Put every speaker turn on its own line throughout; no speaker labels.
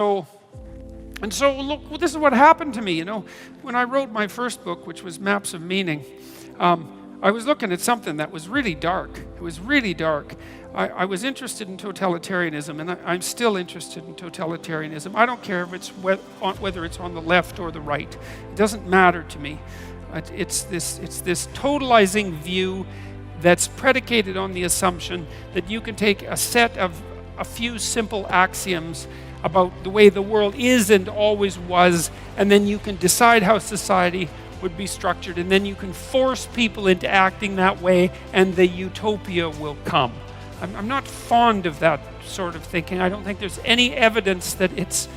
So, and so, look, this is what happened to me, When I wrote my first book, which was Maps of Meaning, I was looking at something that was really dark. It was really dark. I was interested in totalitarianism, and I'm still interested in totalitarianism. I don't care if it's whether it's on the left or the right. It doesn't matter to me. It's this totalizing view that's predicated on the assumption that you can take a set of a few simple axioms about the way the world is and always was, and then you can decide how society would be structured, and then you can force people into acting that way, and the utopia will come. I'm not fond of that sort of thinking. I don't think there's any evidence that it's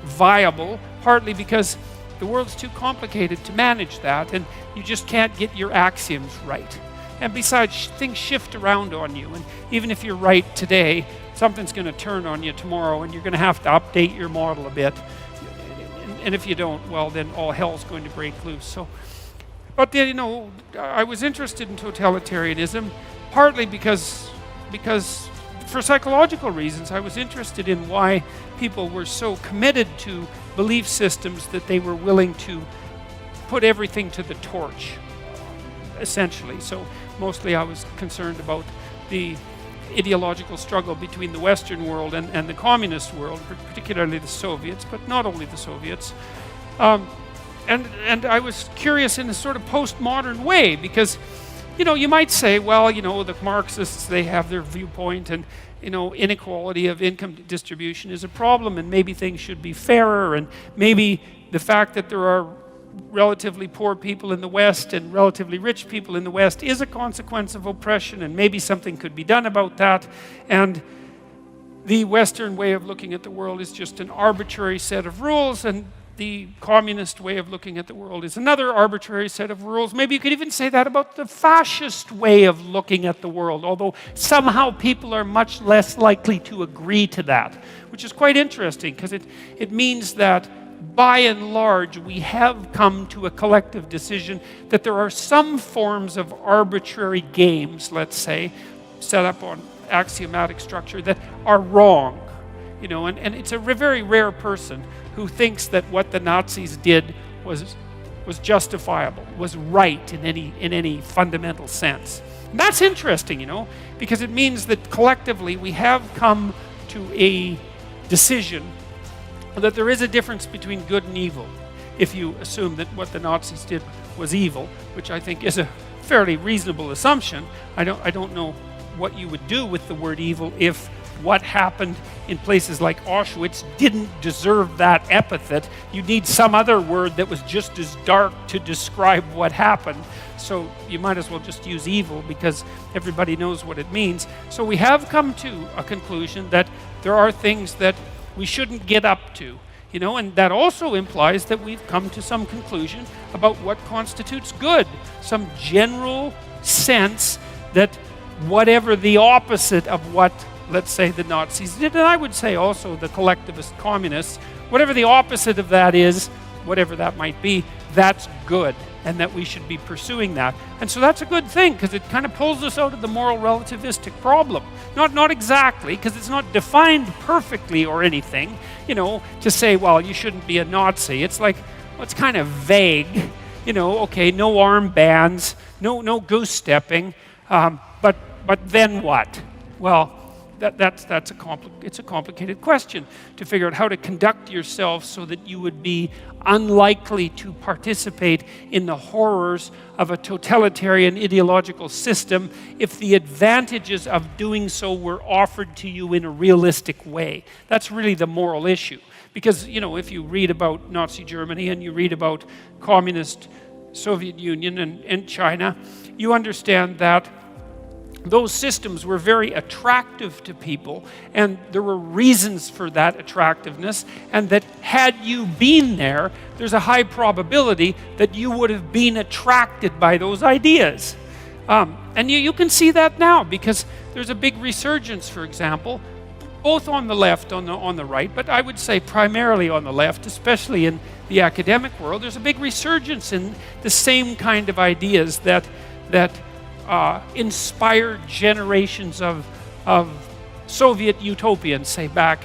viable, partly because the world's too complicated to manage that, and you just can't get your axioms right. And besides, things shift around on you, and even if you're right today, something's going to turn on you tomorrow, and you're going to have to update your model a bit. And if you don't, well, then all hell's going to break loose. So, but then, I was interested in totalitarianism, partly because for psychological reasons. I was interested in why people were so committed to belief systems that they were willing to put everything to the torch, essentially. So mostly I was concerned about the ideological struggle between the Western world and the communist world, particularly the Soviets, but not only the Soviets. And I was curious in a sort of postmodern way, because you might say, well, the Marxists, they have their viewpoint, and inequality of income distribution is a problem, and maybe things should be fairer, and maybe the fact that there are relatively poor people in the West and relatively rich people in the West is a consequence of oppression, and maybe something could be done about that. And the Western way of looking at the world is just an arbitrary set of rules, and the communist way of looking at the world is another arbitrary set of rules. Maybe you could even say that about the fascist way of looking at the world, although somehow people are much less likely to agree to that, which is quite interesting, because it means that by and large, we have come to a collective decision that there are some forms of arbitrary games, let's say, set up on axiomatic structure, that are wrong. And it's a very rare person who thinks that what the Nazis did was justifiable, was right in any fundamental sense. And that's interesting, because it means that collectively we have come to a decision that there is a difference between good and evil, if you assume that what the Nazis did was evil, which I think is a fairly reasonable assumption. I don't know what you would do with the word evil if what happened in places like Auschwitz didn't deserve that epithet. You'd need some other word that was just as dark to describe what happened. So you might as well just use evil, because everybody knows what it means. So we have come to a conclusion that there are things that we shouldn't get up to, and that also implies that we've come to some conclusion about what constitutes good, some general sense that whatever the opposite of what, let's say, the Nazis did, and I would say also the collectivist communists, whatever the opposite of that is, whatever that might be, that's good, and that we should be pursuing that. And so that's a good thing, because it kind of pulls us out of the moral relativistic problem. Not exactly, because it's not defined perfectly or anything, to say, well, you shouldn't be a Nazi. It's like, well, it's kind of vague, okay, no armbands, no goose stepping, but then what? Well, it's a complicated question to figure out how to conduct yourself so that you would be unlikely to participate in the horrors of a totalitarian ideological system if the advantages of doing so were offered to you in a realistic way. That's really the moral issue. Because, if you read about Nazi Germany and you read about communist Soviet Union and China, you understand that those systems were very attractive to people, and there were reasons for that attractiveness, and that had you been there, there's a high probability that you would have been attracted by those ideas. And you can see that now, because there's a big resurgence, for example, both on the left, on the right, but I would say primarily on the left, especially in the academic world. There's a big resurgence in the same kind of ideas that inspired generations of Soviet utopians, say back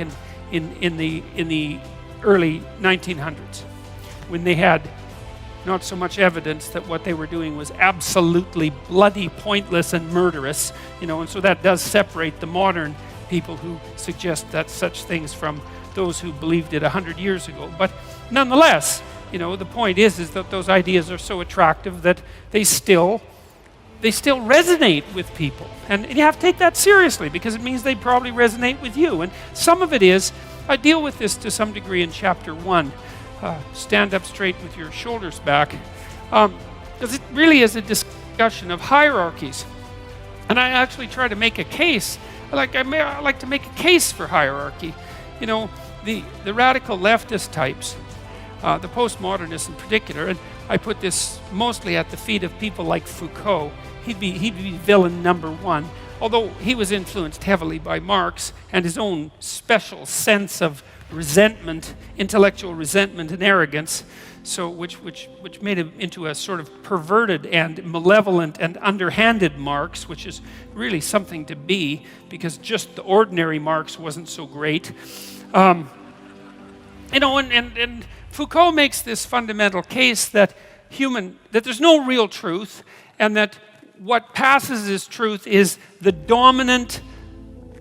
in the early 1900s, when they had not so much evidence that what they were doing was absolutely bloody, pointless, and murderous, and so that does separate the modern people who suggest that such things from those who believed it 100 years ago. But nonetheless, the point is that those ideas are so attractive that they still resonate with people. And you have to take that seriously, because it means they probably resonate with you. And some of it is, I deal with this to some degree in chapter 1. Stand up straight with your shoulders back, because it really is a discussion of hierarchies. And I actually try to make a case. I like to make a case for hierarchy. The radical leftist types, the postmodernists in particular, and I put this mostly at the feet of people like Foucault. He'd be villain number one, although he was influenced heavily by Marx and his own special sense of resentment, intellectual resentment and arrogance, so which made him into a sort of perverted and malevolent and underhanded Marx, which is really something to be, because just the ordinary Marx wasn't so great. And Foucault makes this fundamental case that there's no real truth, and that what passes as truth is the dominant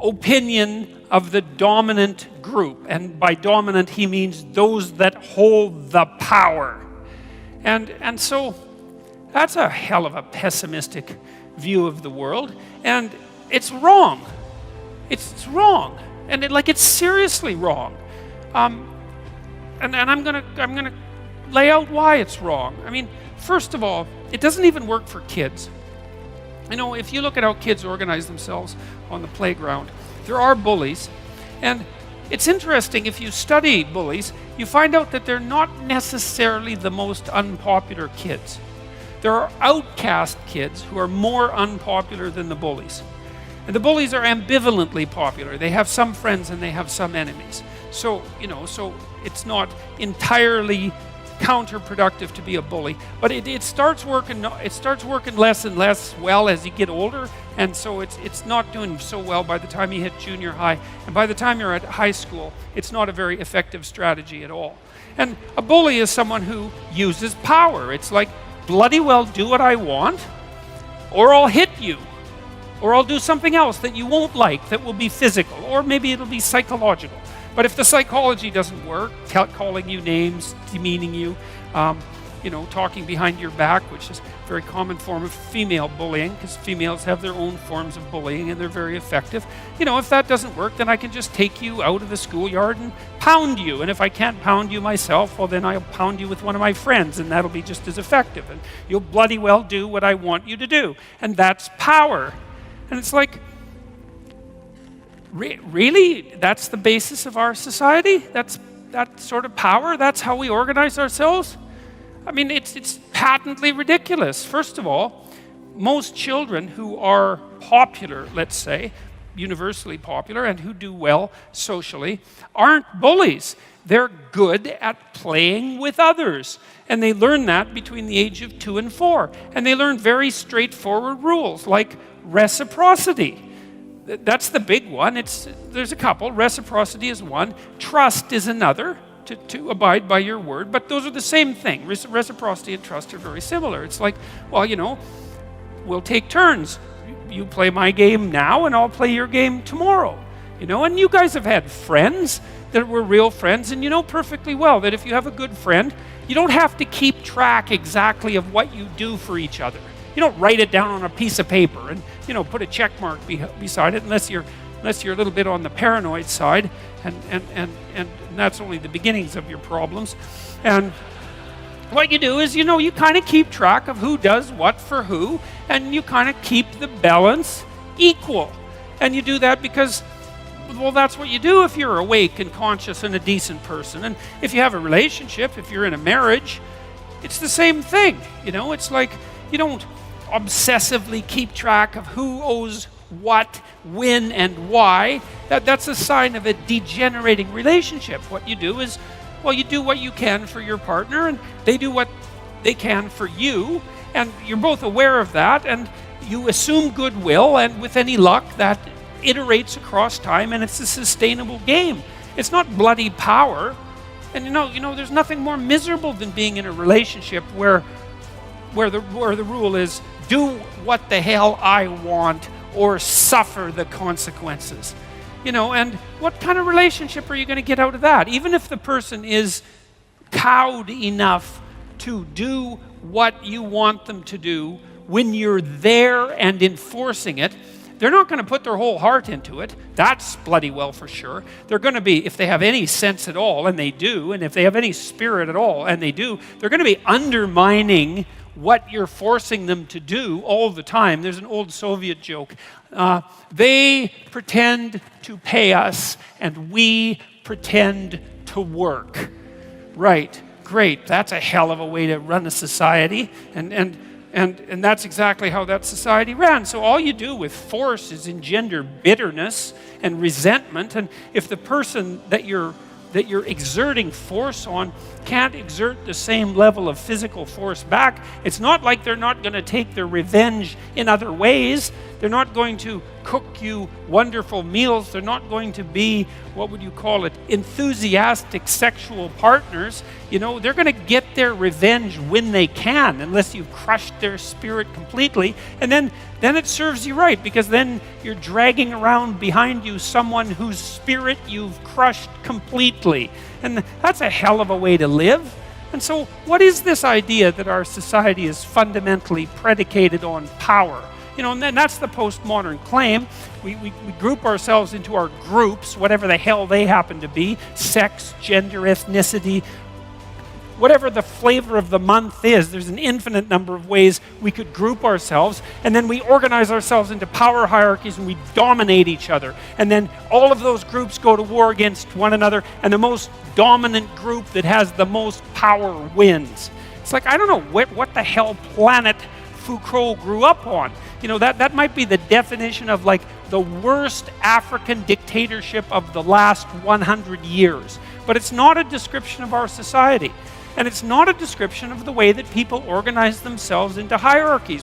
opinion of the dominant group. And by dominant, he means those that hold the power. And so that's a hell of a pessimistic view of the world, and it's wrong. It's wrong, and it's seriously wrong. And I'm gonna lay out why it's wrong. I mean, first of all, it doesn't even work for kids. If you look at how kids organize themselves on the playground, there are bullies, and it's interesting, if you study bullies, you find out that they're not necessarily the most unpopular kids. There are outcast kids who are more unpopular than the bullies. And the bullies are ambivalently popular. They have some friends and they have some enemies. So it's not entirely counterproductive to be a bully, but it starts working less and less well as you get older, and so it's not doing so well by the time you hit junior high, and by the time you're at high school, it's not a very effective strategy at all. And a bully is someone who uses power. It's like, bloody well do what I want, or I'll hit you, or I'll do something else that you won't like that will be physical, or maybe it'll be psychological. But if the psychology doesn't work, calling you names, demeaning you, talking behind your back, which is a very common form of female bullying, because females have their own forms of bullying and they're very effective. If that doesn't work, then I can just take you out of the schoolyard and pound you. And if I can't pound you myself, well, then I'll pound you with one of my friends, and that'll be just as effective. And you'll bloody well do what I want you to do. And that's power. And it's like, really? That's the basis of our society? That sort of power? That's how we organize ourselves? I mean, it's patently ridiculous. First of all, most children who are popular, let's say, universally popular, and who do well socially, aren't bullies. They're good at playing with others. And they learn that between the age of 2 and 4. And they learn very straightforward rules, like reciprocity. That's the big one. There's a couple. Reciprocity is one. Trust is another, to abide by your word. But those are the same thing. Reciprocity and trust are very similar. It's like, well, we'll take turns. You play my game now, and I'll play your game tomorrow. And you guys have had friends that were real friends, and you know perfectly well that if you have a good friend, you don't have to keep track exactly of what you do for each other. You don't write it down on a piece of paper and put a check mark beside it, unless you're a little bit on the paranoid side, and that's only the beginnings of your problems. And what you do is you kind of keep track of who does what for who, and you kind of keep the balance equal. And you do that because, well, that's what you do if you're awake and conscious and a decent person. And if you have a relationship, if you're in a marriage, it's the same thing. It's like, you don't obsessively keep track of who owes what, when, and why. That's a sign of a degenerating relationship. What you do is, well, you do what you can for your partner, and they do what they can for you, and you're both aware of that, and you assume goodwill, and with any luck, that iterates across time, and it's a sustainable game. It's not bloody power. And you know, there's nothing more miserable than being in a relationship where the rule is do what the hell I want or suffer the consequences. You know, and what kind of relationship are you going to get out of that? Even if the person is cowed enough to do what you want them to do when you're there and enforcing it, they're not going to put their whole heart into it. That's bloody well for sure. They're going to be, if they have any sense at all, and they do, and if they have any spirit at all, and they do, they're going to be undermining what you're forcing them to do all the time. There's an old Soviet joke. They pretend to pay us, and we pretend to work. Right, great. That's a hell of a way to run a society. And that's exactly how that society ran. So all you do with force is engender bitterness and resentment. And if the person that you're exerting force on can't exert the same level of physical force back, it's not like they're not going to take their revenge in other ways. They're not going to cook you wonderful meals. They're not going to be, what would you call it, enthusiastic sexual partners. You know, they're going to get their revenge when they can, unless you've crushed their spirit completely. And then it serves you right, because then you're dragging around behind you someone whose spirit you've crushed completely. And that's a hell of a way to live. And so what is this idea that our society is fundamentally predicated on power? You know, and then that's the postmodern claim. We group ourselves into our groups, whatever the hell they happen to be, sex, gender, ethnicity, whatever the flavor of the month is. There's an infinite number of ways we could group ourselves, and then we organize ourselves into power hierarchies and we dominate each other. And then all of those groups go to war against one another, and the most dominant group that has the most power wins. It's like, I don't know what the hell planet Foucault grew up on. You know, that might be the definition of like the worst African dictatorship of the last 100 years. But it's not a description of our society. And it's not a description of the way that people organize themselves into hierarchies.